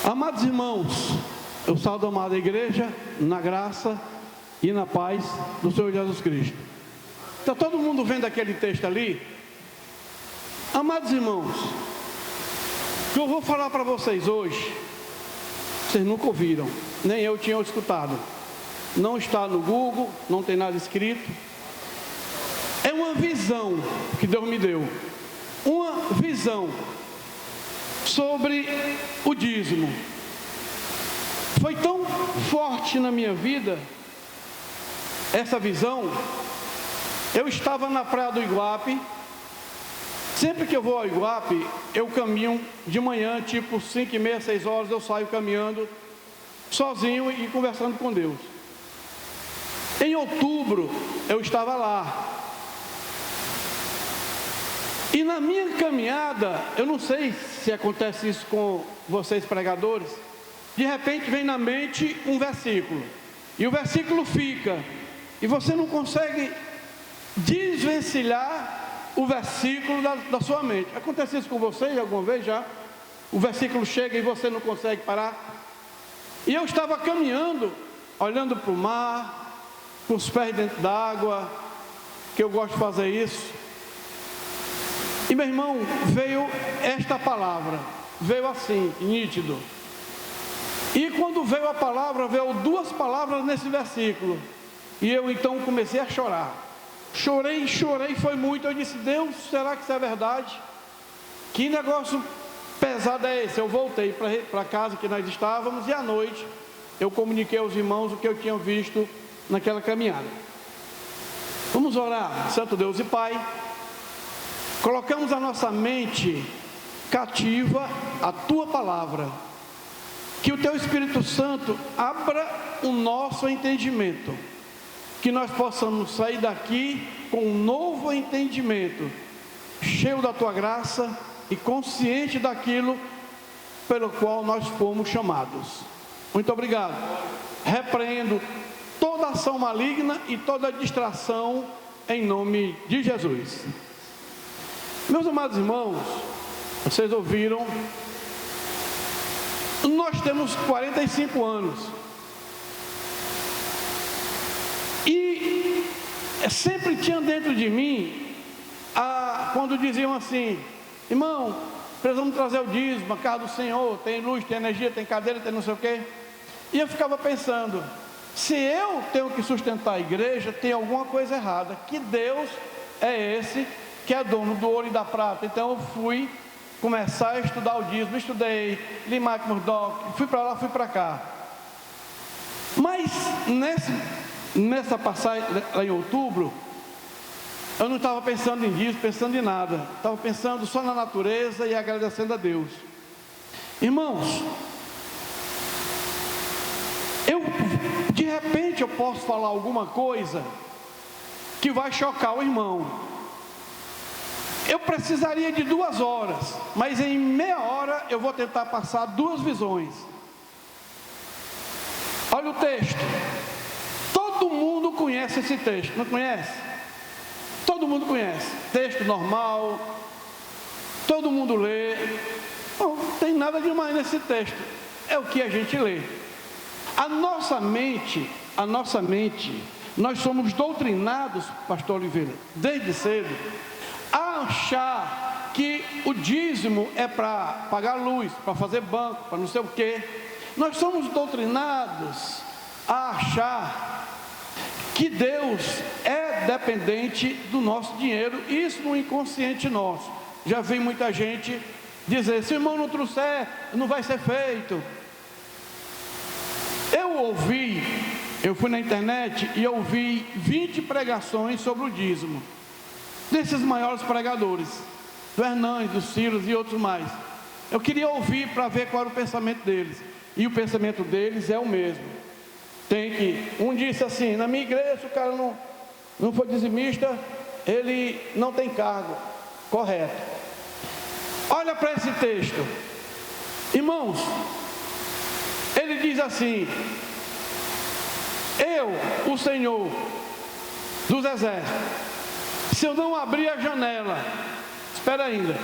Amados irmãos, eu saúdo a amada igreja na graça e na paz do Senhor Jesus Cristo. Está todo mundo vendo aquele texto ali? Amados irmãos, o que eu vou falar para vocês hoje, vocês nunca ouviram, nem eu tinha escutado. Não está no Google, não tem nada escrito. É uma visão que Deus me deu. Uma visão sobre o dízimo. Foi tão forte na minha vida essa visão. Eu estava na praia do Iguape. Sempre que eu vou ao Iguape, eu caminho de manhã, tipo 5h30, 6 horas, eu saio caminhando sozinho e conversando com Deus. Em outubro, eu estava lá. E na minha caminhada, eu não sei se acontece isso com vocês pregadores, de repente vem na mente um versículo, e o versículo fica, e você não consegue desvencilhar o versículo da sua mente. Acontece isso com vocês alguma vez já? O versículo chega e você não consegue parar? E eu estava caminhando, olhando para o mar, com os pés dentro d'água, que eu gosto de fazer isso. E meu irmão, veio esta palavra, veio assim, nítido. E quando veio a palavra, veio 2 palavras nesse versículo. E eu então comecei a chorar. Chorei, foi muito. Eu disse: Deus, será que isso é verdade? Que negócio pesado é esse? Eu voltei para casa que nós estávamos, e à noite eu comuniquei aos irmãos o que eu tinha visto naquela caminhada. Vamos orar. Santo Deus e Pai, colocamos a nossa mente cativa à Tua palavra. Que o Teu Espírito Santo abra o nosso entendimento, que nós possamos sair daqui com um novo entendimento, cheio da Tua graça e consciente daquilo pelo qual nós fomos chamados. Muito obrigado. Repreendo toda ação maligna e toda distração em nome de Jesus. Meus amados irmãos, vocês ouviram, nós temos 45 anos. E sempre tinha dentro de mim, quando diziam assim: irmão, precisamos trazer o dízimo, a casa do Senhor, tem luz, tem energia, tem cadeira, tem não sei o quê. E eu ficava pensando, se eu tenho que sustentar a igreja, tem alguma coisa errada. Que Deus é esse que é dono do ouro e da prata? Então eu fui começar a estudar o dízimo, estudei Lee Murdock, fui para lá, fui para cá. Mas nessa passagem lá em outubro, eu não estava pensando em dízimo, pensando em nada. Estava pensando só na natureza e agradecendo a Deus. Irmãos, de repente eu posso falar alguma coisa que vai chocar o irmão. Eu precisaria de 2 horas, mas em meia hora eu vou tentar passar 2 visões. Olha o texto. Todo mundo conhece esse texto, não conhece? Todo mundo conhece. Texto normal, todo mundo lê. Não tem nada demais nesse texto. É o que a gente lê. A nossa mente, nós somos doutrinados, pastor Oliveira, desde cedo, a achar que o dízimo é para pagar luz, para fazer banco, para não sei o quê. Nós somos doutrinados a achar que Deus é dependente do nosso dinheiro, isso no inconsciente nosso. Já vi muita gente dizer: se o irmão não trouxer, não vai ser feito. Eu fui na internet e ouvi 20 pregações sobre o dízimo, desses maiores pregadores, do Hernandes, do Ciro e outros mais. Eu queria ouvir para ver qual era o pensamento deles, e o pensamento deles é o mesmo. Um disse assim: na minha igreja, se o cara não for dizimista, ele não tem cargo. Correto. Olha para esse texto, irmãos. Ele diz assim: eu, o Senhor dos exércitos, se eu não abrir a janela, espera ainda,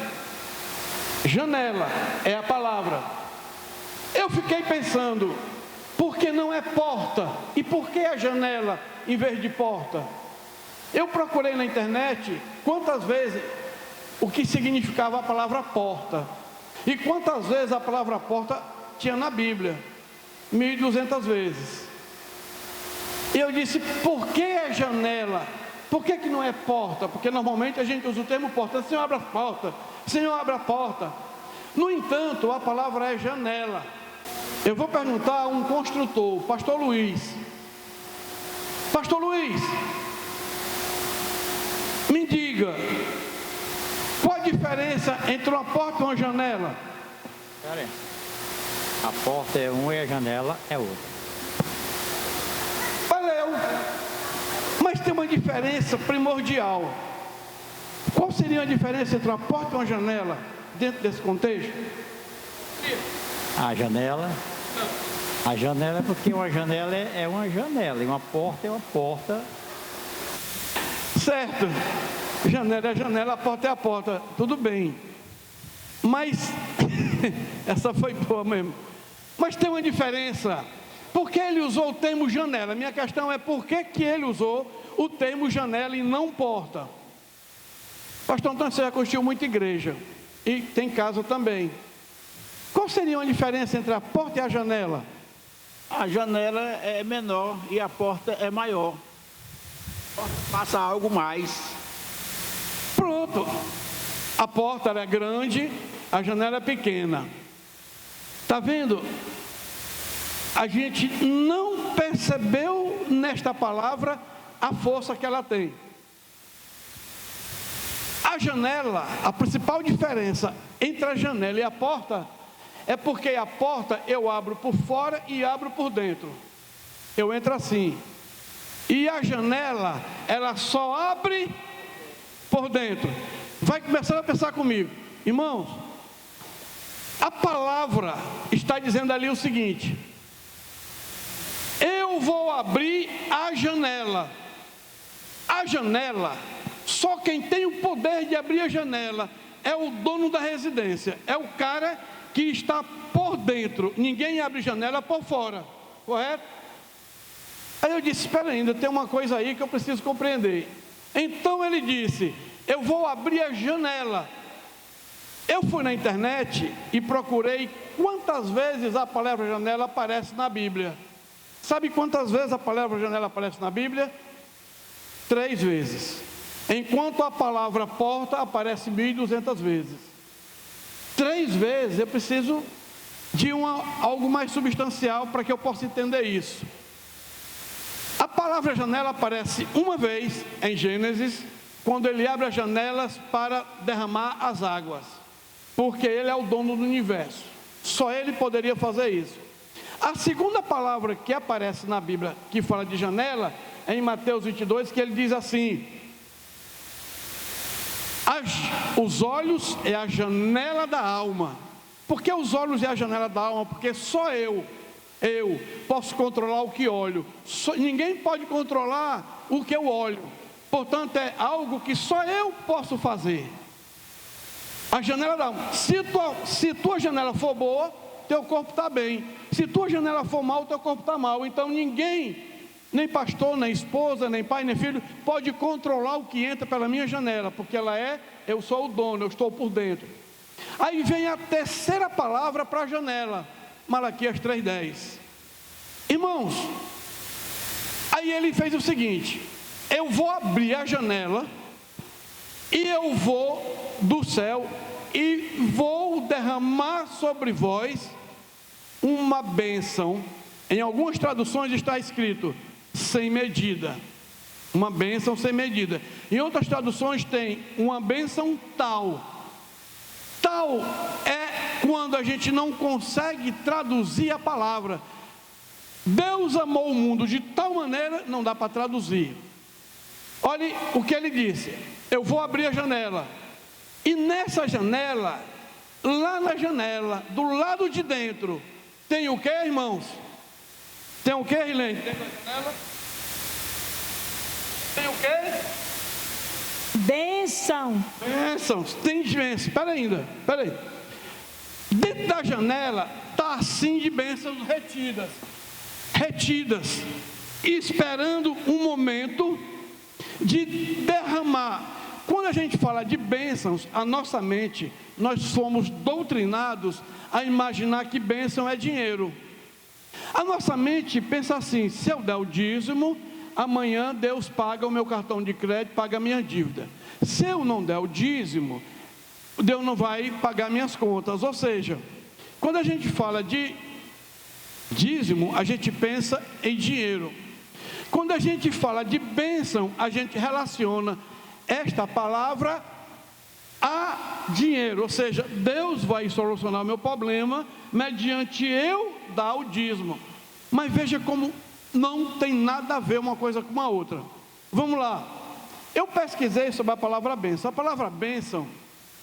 janela é a palavra, Eu fiquei pensando, por que não é porta? E por que a janela em vez de porta? Eu procurei na internet quantas vezes o que significava a palavra porta. E quantas vezes a palavra porta tinha na Bíblia? 1.200 vezes. E eu disse, por que é janela? Por que não é porta? Porque normalmente a gente usa o termo porta. Senhor, abra a porta. Senhor, abra a porta. No entanto, a palavra é janela. Eu vou perguntar a um construtor, Pastor Luiz. Pastor Luiz, me diga, qual a diferença entre uma porta e uma janela? A porta é uma e a janela é outra. Valeu. Mas tem uma diferença primordial. Qual seria a diferença entre uma porta e uma janela dentro desse contexto? A janela é porque uma janela é uma janela e uma porta é uma porta. Certo. Janela é a janela, a porta é a porta. Tudo bem. Mas essa foi boa mesmo. Mas tem uma diferença. Por que ele usou o termo janela? Minha questão é por que ele usou o termo janela e não porta? Pastor Antônio, você já construiu muita igreja e tem casa também. Qual seria a diferença entre a porta e a janela? A janela é menor e a porta é maior. Passa algo mais. Pronto. A porta é grande, a janela é pequena. Está vendo? A gente não percebeu nesta palavra a força que ela tem. A janela, a principal diferença entre a janela e a porta é porque a porta eu abro por fora e abro por dentro. Eu entro assim. E a janela, ela só abre por dentro. Vai começar a pensar comigo. Irmãos, a palavra está dizendo ali o seguinte: eu vou abrir a janela. A janela, só quem tem o poder de abrir a janela é o dono da residência. É o cara que está por dentro. Ninguém abre janela por fora. Correto? Aí eu disse, espera ainda, tem uma coisa aí que eu preciso compreender. Então ele disse, eu vou abrir a janela. Eu fui na internet e procurei quantas vezes a palavra janela aparece na Bíblia. Sabe quantas vezes a palavra janela aparece na Bíblia? 3 vezes. Enquanto a palavra porta aparece 1.200 vezes. 3 vezes eu preciso de algo mais substancial para que eu possa entender isso. A palavra janela aparece uma vez em Gênesis, quando ele abre as janelas para derramar as águas, porque ele é o dono do universo. Só ele poderia fazer isso. A segunda palavra que aparece na Bíblia, que fala de janela, é em Mateus 22, que ele diz assim: os olhos é a janela da alma. Por que os olhos é a janela da alma? Porque só eu posso controlar o que olho. Ninguém pode controlar o que eu olho. Portanto, é algo que só eu posso fazer. A janela da alma. Se tua janela for boa, teu corpo está bem. Se tua janela for mal, teu corpo está mal. Então ninguém, nem pastor, nem esposa, nem pai, nem filho, pode controlar o que entra pela minha janela, porque eu sou o dono, eu estou por dentro. Aí vem a terceira palavra para a janela, Malaquias 3:10. Irmãos, aí ele fez o seguinte: eu vou abrir a janela e eu vou do céu e vou derramar sobre vós uma bênção. Em algumas traduções está escrito sem medida. Uma bênção sem medida. Em outras traduções tem uma bênção tal. Tal é quando a gente não consegue traduzir a palavra. Deus amou o mundo de tal maneira, não dá para traduzir. Olhe o que ele disse: eu vou abrir a janela. E nessa janela, lá na janela, do lado de dentro, tem o que, irmãos? Tem o que, Rilene? Tem na janela? Tem o que? Bênção. Bênçãos. Tem bênção. Espera aí. Dentro dentro da janela está assim de bênçãos retidas, esperando um momento de derramar. Quando a gente fala de bênçãos, a nossa mente, nós somos doutrinados a imaginar que bênção é dinheiro. A nossa mente pensa assim: se eu der o dízimo, amanhã Deus paga o meu cartão de crédito, paga a minha dívida. Se eu não der o dízimo, Deus não vai pagar minhas contas. Ou seja, quando a gente fala de dízimo, a gente pensa em dinheiro. Quando a gente fala de bênção, a gente relaciona esta palavra a dinheiro. Ou seja, Deus vai solucionar o meu problema mediante eu dar o dízimo. Mas veja como não tem nada a ver uma coisa com a outra. Vamos lá. Eu pesquisei sobre a palavra bênção. A palavra bênção,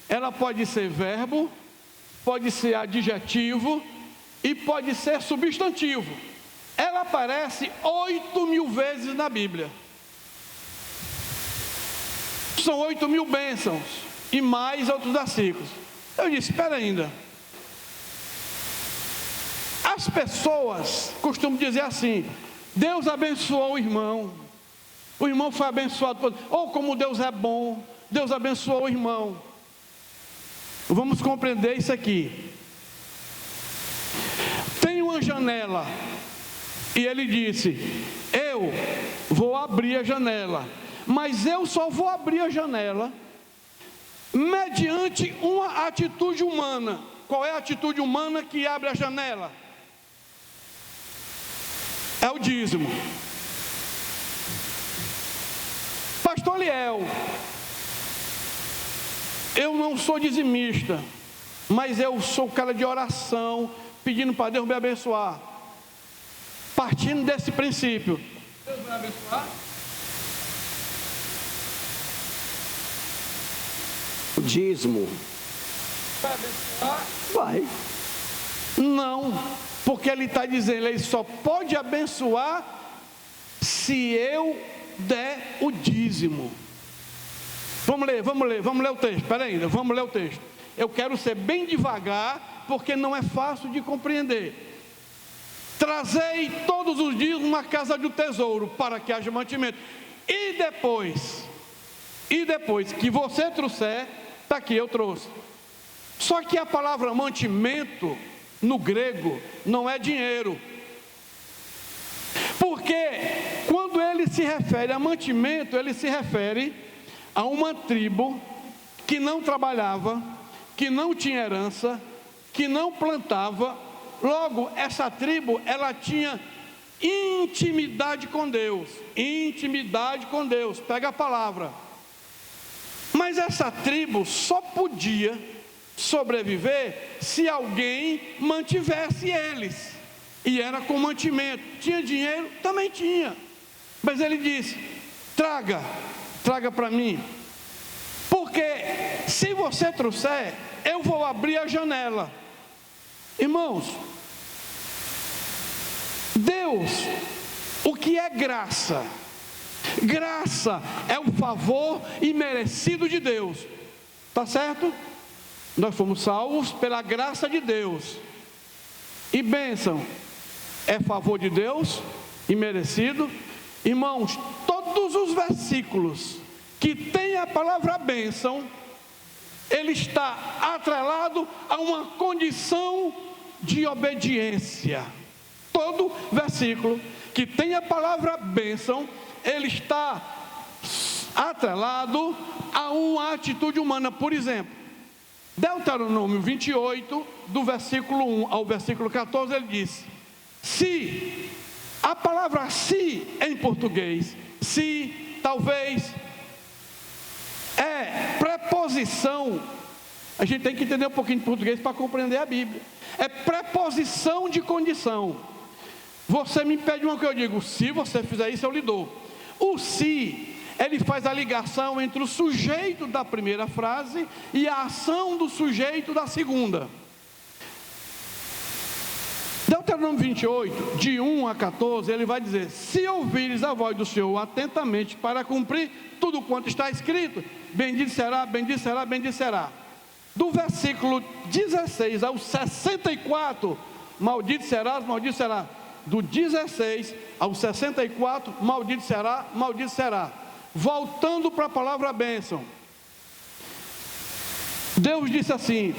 ela pode ser verbo, pode ser adjetivo e pode ser substantivo. Ela aparece 8.000 vezes na Bíblia. São 8.000 bênçãos e mais outros versículos. Eu disse: espera ainda. As pessoas costumam dizer assim: Deus abençoou o irmão foi abençoado, ou como Deus é bom, Deus abençoou o irmão. Vamos compreender isso aqui. Tem uma janela e ele disse: eu vou abrir a janela, mas eu só vou abrir a janela mediante uma atitude humana. Qual é a atitude humana que abre a janela? É o dízimo. Pastor Liel, eu não sou dizimista, mas eu sou cara de oração, pedindo para Deus me abençoar. Partindo desse princípio, Deus vai abençoar? O dízimo Vai abençoar? vai. Não, porque ele está dizendo, ele só pode abençoar se eu der o dízimo. Vamos ler o texto. Espera ainda, vamos ler o texto. Eu quero ser bem devagar, porque não é fácil de compreender. Trazei todos os dias uma casa do tesouro, para que haja mantimento. E depois que você trouxer, está aqui, eu trouxe. Só que a palavra mantimento, no grego, não é dinheiro. Porque quando ele se refere a mantimento, ele se refere a uma tribo que não trabalhava, que não tinha herança, que não plantava. Logo, essa tribo, ela tinha intimidade com Deus. Intimidade com Deus, pega a palavra. Mas essa tribo só podia sobreviver se alguém mantivesse eles. E era com mantimento. Tinha dinheiro? Também tinha. Mas ele disse: traga para mim. Porque se você trouxer, eu vou abrir a janela. Irmãos, Deus, o que é graça? Graça é o favor imerecido de Deus. Tá certo? Nós fomos salvos pela graça de Deus. E bênção é favor de Deus imerecido. Irmãos, todos os versículos que tem a palavra bênção, ele está atrelado a uma condição de obediência. Todo versículo que tem a palavra bênção, ele está atrelado a uma atitude humana. Por exemplo, Deuteronômio 28, do versículo 1 ao versículo 14, ele diz: se, a palavra se em português, se, talvez, é preposição. A gente tem que entender um pouquinho de português para compreender a Bíblia. É preposição de condição. Você me pede uma coisa, eu digo: se você fizer isso, eu lhe dou. O se, ele faz a ligação entre o sujeito da primeira frase e a ação do sujeito da segunda. Deuteronômio 28, de 1 a 14, ele vai dizer: se ouvires a voz do Senhor atentamente para cumprir tudo quanto está escrito, bendito será, bendito será, bendito será. do versículo 16 ao 64, maldito serás, maldito será. Do 16 ao 64, maldito será, maldito será. Voltando para a palavra bênção. Deus disse assim: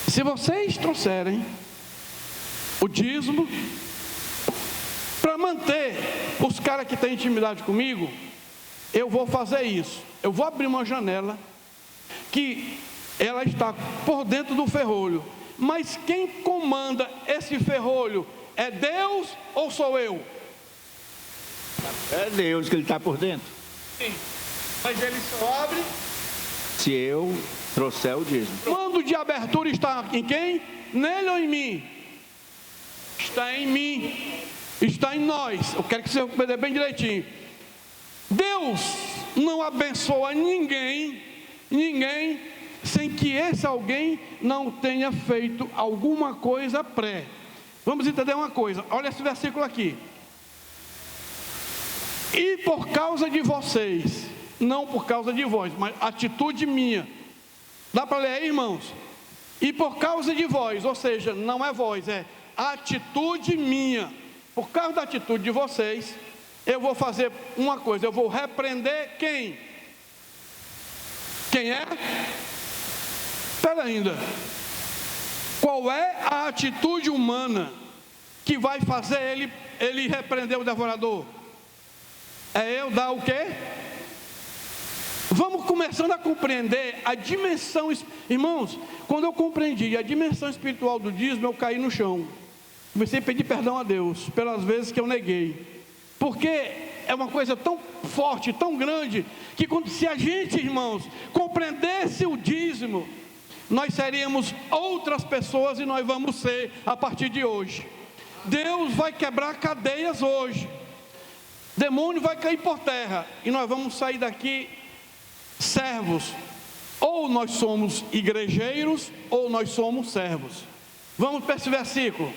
se vocês trouxerem o dízimo para manter os caras que têm intimidade comigo, eu vou fazer isso. Eu vou abrir uma janela que ela está por dentro do ferrolho. Mas quem comanda esse ferrolho é Deus ou sou eu? É Deus que ele está por dentro. Sim, mas ele só abre se eu trouxer o dízimo. O mando de abertura está em quem? Nele ou em mim? Está em mim, está em nós. Eu quero que você compreenda bem direitinho. Deus não abençoa ninguém sem que esse alguém não tenha feito alguma coisa pré. Vamos entender uma coisa, olha esse versículo aqui. E por causa de vocês, não por causa de vós, mas atitude minha. Dá para ler aí, irmãos? E por causa de vós, ou seja, não é vós, é atitude minha. Por causa da atitude de vocês, eu vou fazer uma coisa, eu vou repreender quem? Quem é? Espera ainda. Qual é a atitude humana que vai fazer ele repreender o devorador? É eu dar o quê? Vamos começando a compreender a dimensão. Irmãos, quando eu compreendi a dimensão espiritual do dízimo, eu caí no chão. Comecei a pedir perdão a Deus pelas vezes que eu neguei. Porque é uma coisa tão forte, tão grande, que se a gente, irmãos, compreendesse o dízimo, nós seríamos outras pessoas e nós vamos ser a partir de hoje. Deus vai quebrar cadeias hoje. Demônio vai cair por terra e nós vamos sair daqui servos. Ou nós somos igrejeiros ou nós somos servos. Vamos para esse versículo.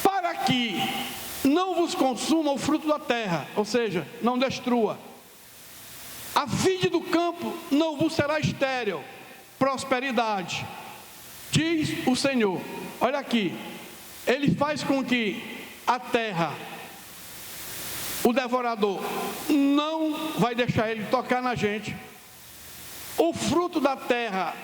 Para que não vos consuma o fruto da terra, ou seja, não destrua. A vide do campo não vos será estéril, prosperidade, diz o Senhor. Olha aqui, Ele faz com que a terra, o devorador, não vai deixar ele tocar na gente. O fruto da terra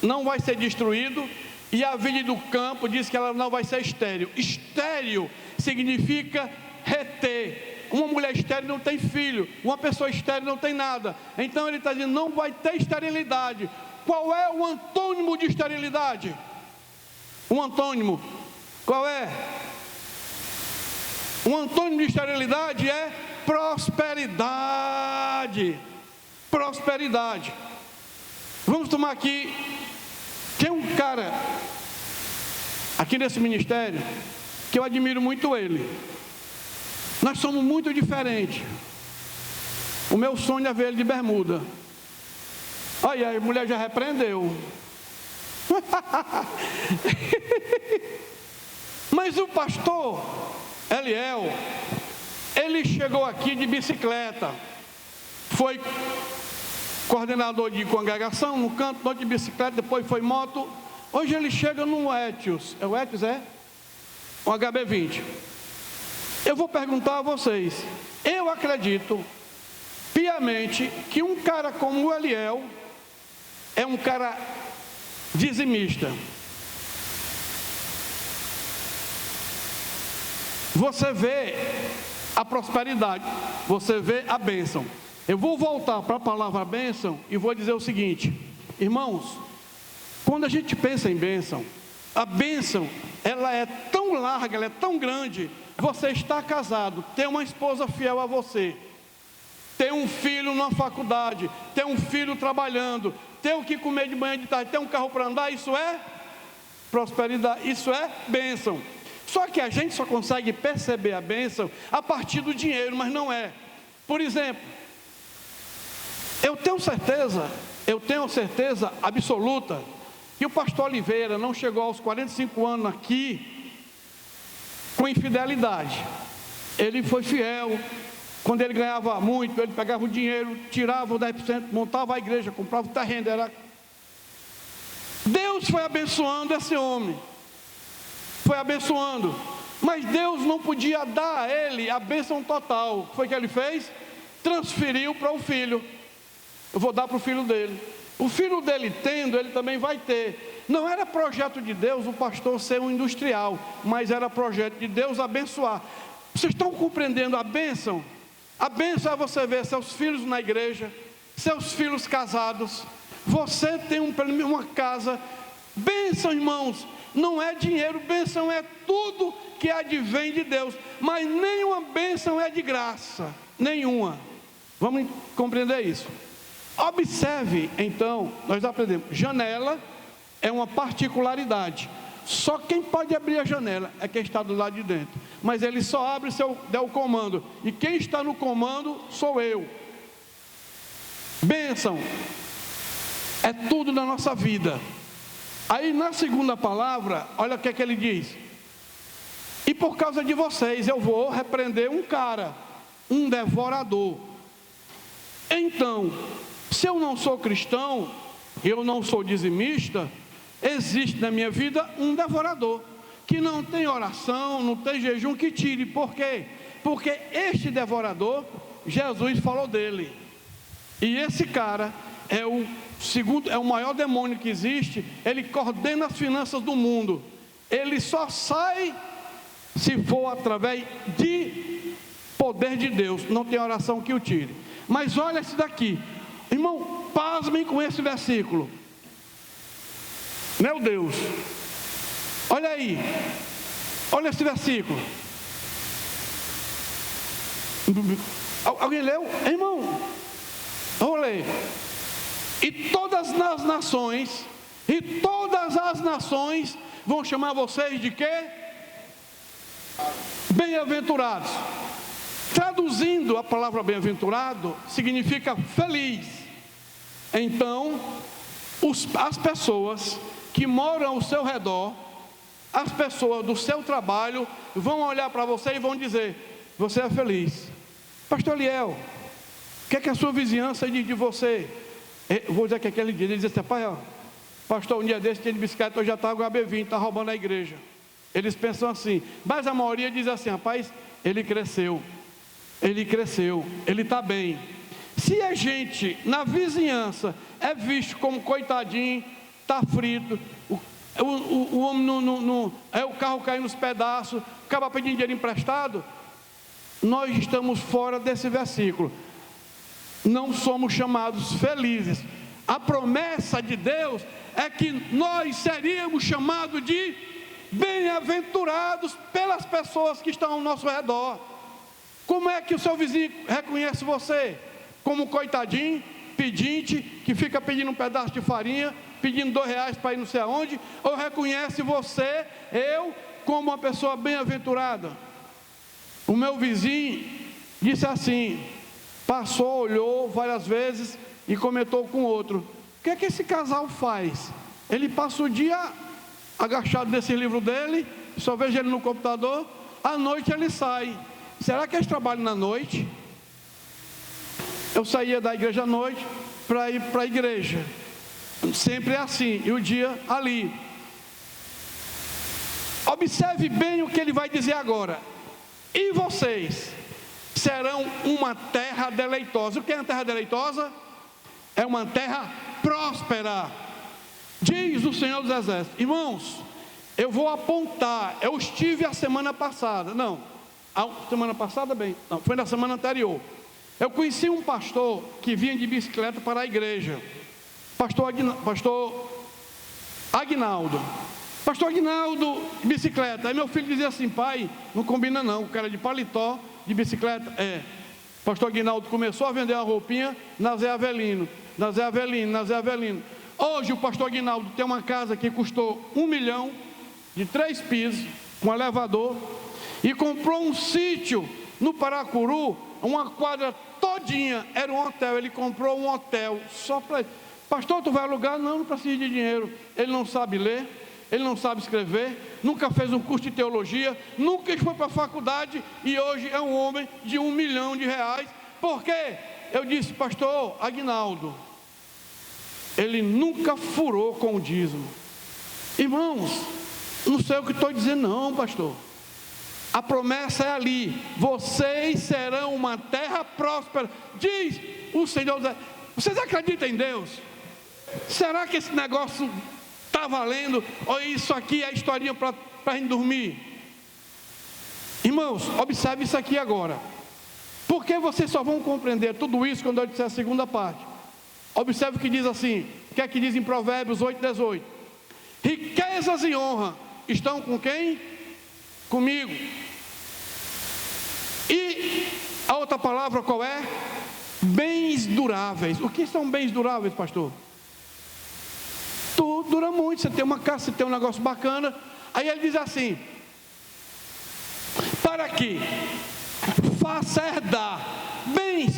não vai ser destruído. E a vide do campo diz que ela não vai ser estéril. Estéril significa reter. Uma mulher estéril não tem filho. Uma pessoa estéril não tem nada. Então ele está dizendo, não vai ter esterilidade. Qual é o antônimo de esterilidade? Um antônimo. Qual é? Um antônimo de esterilidade é prosperidade. Prosperidade. Vamos tomar aqui. Tem um cara aqui nesse ministério que eu admiro muito ele. Nós somos muito diferentes. O meu sonho é ver ele de bermuda. Olha, a mulher já repreendeu. Mas o pastor Eliel, ele chegou aqui de bicicleta. Foi coordenador de congregação, no canto de bicicleta, depois foi moto. Hoje ele chega no Etios. É o Etios, é? Um HB20. Eu vou perguntar a vocês. Eu acredito piamente que um cara como o Eliel é um cara dizimista. Você vê a prosperidade, você vê a bênção. Eu vou voltar para a palavra bênção e vou dizer o seguinte, irmãos, quando a gente pensa em bênção, a bênção, ela é tão larga, ela é tão grande. Você está casado, tem uma esposa fiel a você, tem um filho na faculdade, tem um filho trabalhando, tem o que comer de manhã, de tarde, tem um carro para andar, isso é prosperidade, isso é bênção. Só que a gente só consegue perceber a bênção a partir do dinheiro, mas não é. Por exemplo, eu tenho certeza absoluta que o pastor Oliveira não chegou aos 45 anos aqui com infidelidade. Ele foi fiel, Quando ele ganhava muito, ele pegava o dinheiro, tirava o 10%, montava a igreja, comprava o terreno. Deus foi abençoando esse homem. Foi abençoando. Mas Deus não podia dar a ele a bênção total. O que foi que ele fez? Transferiu para o filho. Eu vou dar para o filho dele. O filho dele tendo, ele também vai ter. Não era projeto de Deus o pastor ser um industrial, mas era projeto de Deus abençoar. Vocês estão compreendendo a bênção? A bênção é você ver seus filhos na igreja, seus filhos casados. Você tem uma casa. Bênção, irmãos, não é dinheiro, bênção é tudo que advém de Deus. Mas nenhuma bênção é de graça, nenhuma. Vamos compreender isso. Observe, então, nós aprendemos, janela é uma particularidade. Só quem pode abrir a janela é quem está do lado de dentro. Mas ele só abre se eu der o comando. E quem está no comando sou eu. Bênção é tudo na nossa vida. Aí na segunda palavra, olha o que é que ele diz. E por causa de vocês eu vou repreender um cara, um devorador. Então, se eu não sou cristão, eu não sou dizimista, existe na minha vida um devorador, que não tem oração, não tem jejum que tire. Por quê? Porque este devorador, Jesus falou dele. E esse cara é o maior demônio que existe. Ele coordena as finanças do mundo. Ele só sai se for através de poder de Deus. Não tem oração que o tire. Mas olha esse daqui. Irmão, pasmem com esse versículo. Meu Deus, olha aí, olha esse versículo. Alguém leu? Irmão, eu vou ler. E todas as nações vão chamar vocês de quê? Bem-aventurados. Traduzindo a palavra bem-aventurado, significa feliz. Então, as pessoas que moram ao seu redor, as pessoas do seu trabalho, vão olhar para você e vão dizer: você é feliz. Pastor Eliel, o que é que a sua vizinhança diz de você? Eu vou dizer que aquele dia ele diz assim: pai, ó, pastor, um dia desse tinha de bicicleta, eu já estava com a B20, está roubando a igreja. Eles pensam assim, mas a maioria diz assim: rapaz, ele cresceu, ele está bem. Se a gente na vizinhança é visto como coitadinho, está frito, o homem o carro caindo nos pedaços, acaba pedindo dinheiro emprestado, nós estamos fora desse versículo. Não somos chamados felizes. A promessa de Deus é que nós seríamos chamados de bem-aventurados pelas pessoas que estão ao nosso redor. Como é que o seu vizinho reconhece você? Como coitadinho, pedinte, que fica pedindo um pedaço de farinha, pedindo R$2 para ir não sei aonde? Ou reconhece você, eu, como uma pessoa bem-aventurada? O meu vizinho disse assim, passou, olhou várias vezes e comentou com outro: o que é que esse casal faz? Ele passa o dia agachado nesse livro dele, só vejo ele no computador, à noite ele sai. Será que eles trabalham na noite? Eu saía da igreja à noite para ir para a igreja. Sempre é assim, e o dia ali. Observe bem o que ele vai dizer agora. E vocês serão uma terra deleitosa. O que é uma terra deleitosa? É uma terra próspera, diz o Senhor dos Exércitos. Irmãos, eu vou apontar. Eu estive a semana passada. Não, a semana passada bem. Não, foi na semana anterior. Eu conheci um pastor que vinha de bicicleta para a igreja. Pastor Aguinaldo. Pastor Aguinaldo, bicicleta. Aí meu filho dizia assim: pai, não combina não, o cara de paletó, de bicicleta. Pastor Aguinaldo começou a vender uma roupinha na Zé Avelino. Hoje o pastor Aguinaldo tem uma casa que custou 1 milhão, de 3 pisos, com elevador, e comprou um sítio no Paracuru, uma quadra todinha, era um hotel. Ele comprou um hotel só para ele. Pastor, tu vai alugar? Não, não precisa de dinheiro. Ele não sabe ler, ele não sabe escrever, nunca fez um curso de teologia, nunca foi para a faculdade e hoje é um homem de R$1 milhão. Por quê? Eu disse, pastor Aguinaldo, ele nunca furou com o dízimo. Irmãos, não sei o que estou dizendo não, pastor. A promessa é ali, vocês serão uma terra próspera, diz o Senhor. Vocês acreditam em Deus? Será que esse negócio está valendo? Ou isso aqui é historinha para a gente dormir? Irmãos, observe isso aqui agora. Porque vocês só vão compreender tudo isso quando eu disser a segunda parte. Observe o que diz assim, o que é que diz em Provérbios 8:18. Riquezas e honra estão com quem? Comigo. E a outra palavra qual é? Bens duráveis. O que são bens duráveis, pastor? Tudo dura muito. Você tem uma casa, você tem um negócio bacana. Aí ele diz assim: para que faça herdar bens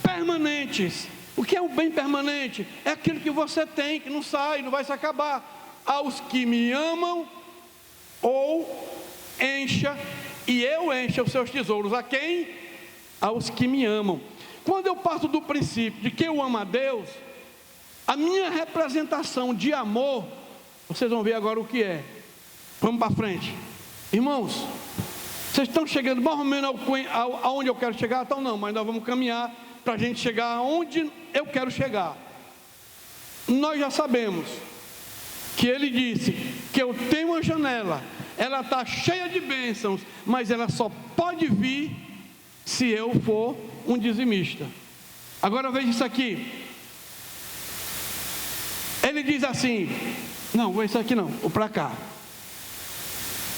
permanentes. O que é um bem permanente? É aquilo que você tem, que não sai, não vai se acabar. Aos que me amam, ou encha, e eu encha os seus tesouros. A quem? Aos que me amam. Quando eu parto do princípio de que eu amo a Deus, a minha representação de amor, vocês vão ver agora o que é. Vamos para frente. Irmãos, vocês estão chegando mais ou menos aonde eu quero chegar? Então não, mas nós vamos caminhar para a gente chegar aonde eu quero chegar. Nós já sabemos que ele disse que eu tenho uma janela, ela está cheia de bênçãos, mas ela só pode vir se eu for um dizimista. Agora veja isso aqui. Ele diz assim, não, isso aqui não, vou para cá.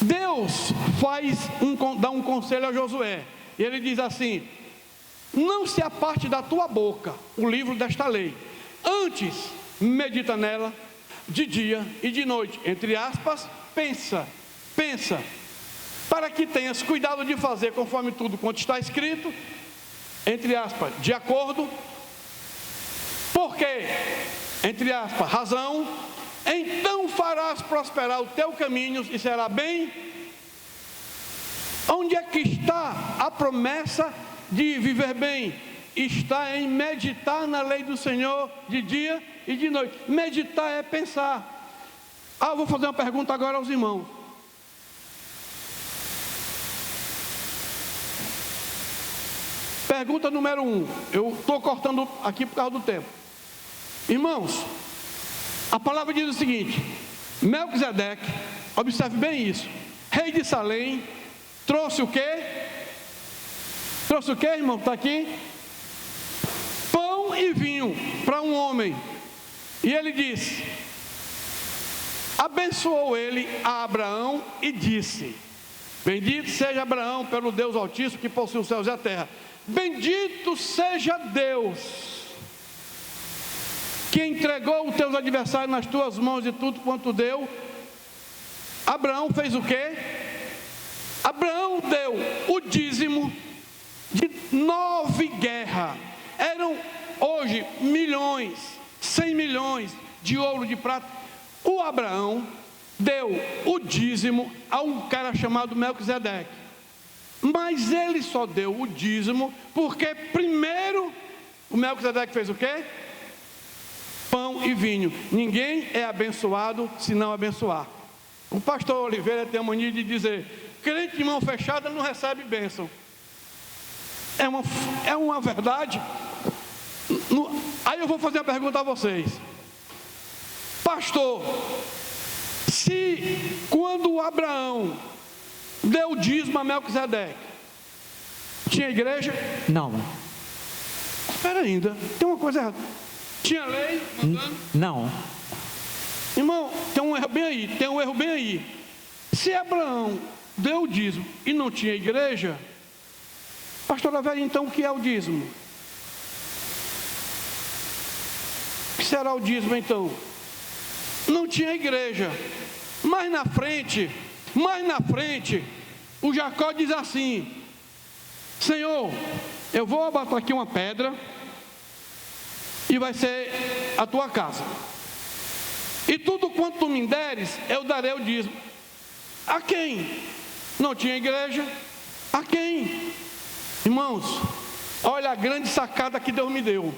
Deus dá um conselho a Josué, e ele diz assim: não se aparte da tua boca o livro desta lei, antes medita nela de dia e de noite, entre aspas, pensa, para que tenhas cuidado de fazer conforme tudo quanto está escrito, entre aspas, de acordo, porque, entre aspas, razão, então farás prosperar o teu caminho e será bem. Onde é que está a promessa de viver bem? Está em meditar na lei do Senhor de dia e de noite. Meditar é pensar. Eu vou fazer uma pergunta agora aos irmãos. Pergunta número 1. Eu estou cortando aqui por causa do tempo. Irmãos, a palavra diz o seguinte: Melquisedeque, observe bem isso, rei de Salém, trouxe o quê? Trouxe o quê, irmão? Está aqui? Pão e vinho para um homem. E ele disse, abençoou ele a Abraão e disse: bendito seja Abraão pelo Deus Altíssimo que possui os céus e a terra. Bendito seja Deus que entregou os teus adversários nas tuas mãos e tudo quanto deu. Abraão fez o quê? Abraão deu o dízimo de 9 guerras. Eram hoje milhões, 100 milhões de ouro, de prata. O Abraão deu o dízimo a um cara chamado Melquisedeque. Mas ele só deu o dízimo porque primeiro o Melquisedeque fez o quê? Pão e vinho. Ninguém é abençoado se não abençoar. O pastor Oliveira tem a mania de dizer: crente de mão fechada não recebe bênção. É uma verdade. Aí eu vou fazer uma pergunta a vocês: pastor, se quando Abraão deu o dízimo a Melquisedeque, tinha igreja? Não. Espera ainda, tem uma coisa errada. Tinha lei mandando? Não. Irmão, tem um erro bem aí. Se Abraão deu o dízimo e não tinha igreja, pastora velha, então o que é o dízimo? O que será o dízimo então? Não tinha igreja. Mais na frente, o Jacó diz assim: Senhor, eu vou botar aqui uma pedra e vai ser a tua casa. E tudo quanto tu me deres, eu darei o dízimo. A quem? Não tinha igreja. A quem? Irmãos, olha a grande sacada que Deus me deu.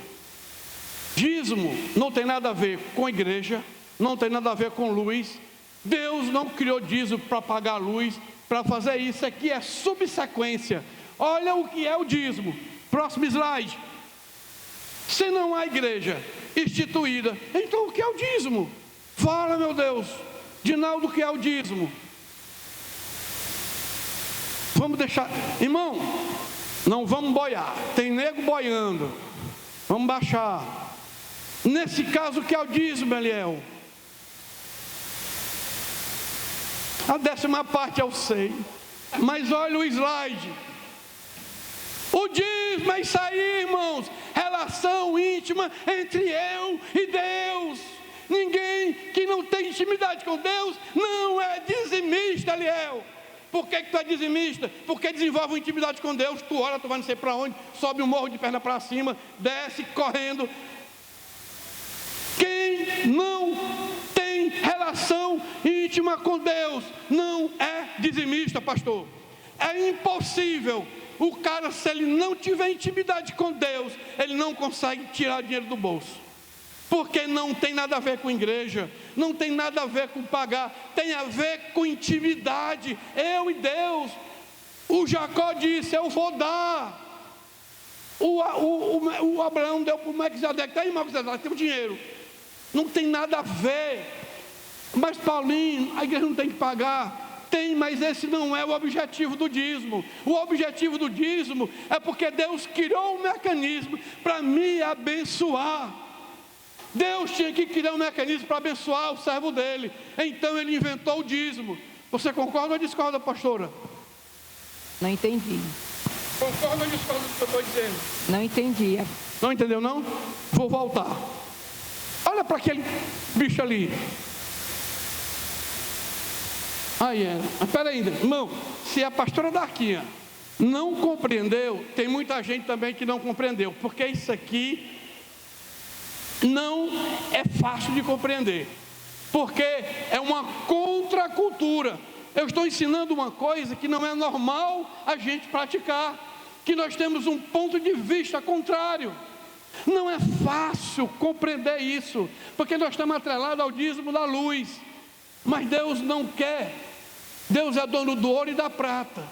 Dízimo não tem nada a ver com igreja, não tem nada a ver com luz. Deus não criou dízimo para pagar luz, para fazer isso. Aqui é subsequência. Olha o que é o dízimo. Próximo slide. Se não há igreja instituída, então o que é o dízimo? Fala, meu Deus, Dinaldo, o que é o dízimo? Vamos deixar, irmão, não vamos boiar, tem nego boiando, vamos baixar. Nesse caso, o que é o dízimo, Eliel? A 10ª parte eu sei, mas olha o slide. O dízimo é isso aí, irmãos, relação íntima entre eu e Deus. Ninguém que não tem intimidade com Deus não é dizimista, Eliel. Por que tu é dizimista? Porque desenvolve uma intimidade com Deus. Tu ora, tu vai não sei para onde, sobe um morro de perna para cima, desce correndo. Quem não tem relação íntima com Deus não é dizimista, pastor. É impossível. O cara, se ele não tiver intimidade com Deus, ele não consegue tirar dinheiro do bolso. Porque não tem nada a ver com igreja, não tem nada a ver com pagar, tem a ver com intimidade, eu e Deus. O Jacó disse, eu vou dar. O Abraão deu para o Melquisedeque, está aí, Melquisedeque, tem o dinheiro. Não tem nada a ver. Mas Paulinho, a igreja não tem que pagar. Tem, mas esse não é o objetivo do dízimo. O objetivo do dízimo é porque Deus criou um mecanismo para me abençoar. Deus tinha que criar um mecanismo para abençoar o servo dele. Então ele inventou o dízimo. Você concorda ou discorda, pastora? Não entendi. Concorda ou discorda do que eu estou dizendo? Não entendi. Não entendeu não? Vou voltar. Olha para aquele bicho ali. Aí é. Mas espera aí, irmão. Se a pastora Darquinha não compreendeu, tem muita gente também que não compreendeu. Porque isso aqui não é fácil de compreender, porque é uma contracultura. Eu estou ensinando uma coisa que não é normal a gente praticar, que nós temos um ponto de vista contrário. Não é fácil compreender isso, porque nós estamos atrelados ao dízimo da luz, mas Deus não quer. Deus é dono do ouro e da prata.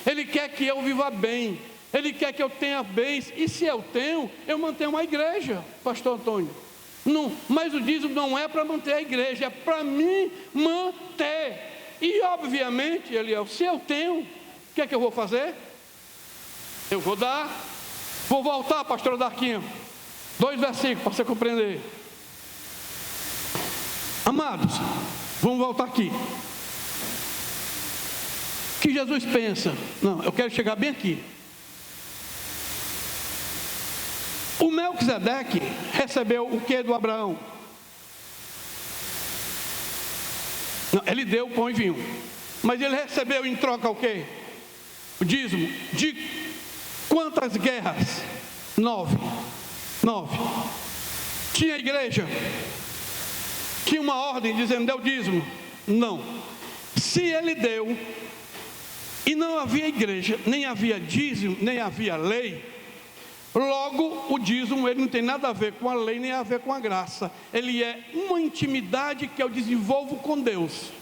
Ele quer que eu viva bem, Ele quer que eu tenha bens, e se eu tenho, eu mantenho uma igreja, pastor Antônio. Não, mas o dízimo não é para manter a igreja, é para me manter. E obviamente, Eliel, se eu tenho, o que é que eu vou fazer? Eu vou dar. Vou voltar, pastor Darquinho, 2 versículos para você compreender. Amados, vamos voltar aqui. O que Jesus pensa? Não, eu quero chegar bem aqui. O Melquisedeque recebeu o que do Abraão? Não, ele deu o pão e vinho. Mas ele recebeu em troca o quê? O dízimo. De quantas guerras? 9. Tinha igreja? Tinha uma ordem dizendo deu dízimo? Não. Se ele deu, e não havia igreja, nem havia dízimo, nem havia lei, logo, o dízimo ele não tem nada a ver com a lei, nem a ver com a graça. Ele é uma intimidade que eu desenvolvo com Deus.